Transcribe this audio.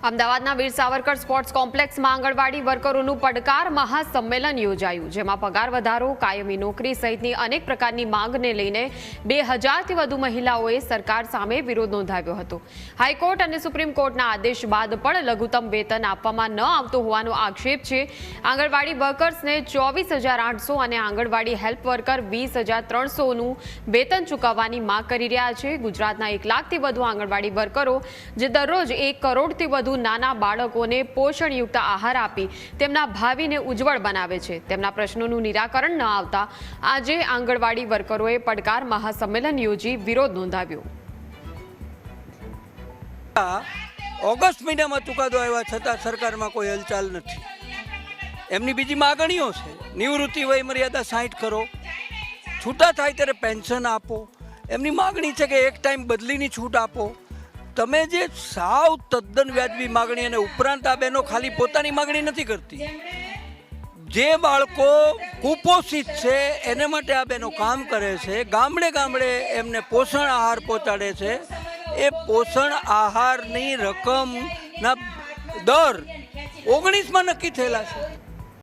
અમદાવાદના વીર સાવરકર સ્પોર્ટ્સ કોમ્પ્લેક્સમાં આંગણવાડી વર્કરોનું પડકાર મહાસંમેલન યોજાયું, જેમાં પગાર વધારો, કાયમી નોકરી સહિતની અનેક પ્રકારની માંગને લઈને 2000થી વધુ મહિલાઓએ સરકાર સામે વિરોધ નોંધાવ્યો હતો. હાઈકોર્ટ અને સુપ્રીમ કોર્ટના આદેશ બાદ પણ લઘુત્તમ વેતન આપવામાં ન આવતો હોવાનો આક્ષેપ છે. આંગણવાડી વર્કર્સને 24,800 અને આંગણવાડી હેલ્પ વર્કર 20,300નું વેતન ચૂકવવાની માંગ કરી રહ્યા છે. ગુજરાતના 1 લાખથી વધુ આંગણવાડી વર્કરો જે દરરોજ 1 કરોડથી વધુ નાના બાળકોને પોષણયુક્ત આહાર આપી તેમના ભાવિને ઉજ્જવળ બનાવે છે, તેમના પ્રશ્નોનું નિરાકરણ ન આવતા આજે આંગણવાડી વર્કરોએ પડકાર મહાસંમેલન યોજી વિરોધ નોંધાવ્યો. ઓગસ્ટ મહિનામાં ચુકાદો આવ્યા છતાં સરકારમાં કોઈ હલચાલ નથી. એમની બીજી માગણીઓ છે. નિવૃત્તિ વય મર્યાદા 60 કરો, છૂટા થાય ત્યારે પેન્શન આપો. એમની માગણી છે કે એક ટાઈમ બદલીની છૂટ આપો. તમે જે સાવ તદ્દન વ્યાજબી માગણી અને ઉપરાંત આ બહેનો ખાલી પોતાની માગણી નથી કરતી, જે બાળકો કુપોષિત છે એને માટે આ બહેનો કામ કરે છે. ગામડે ગામડે એમને પોષણ આહાર પહોંચાડે છે. એ પોષણ આહારની રકમના દર 19માં નક્કી થયેલા છે.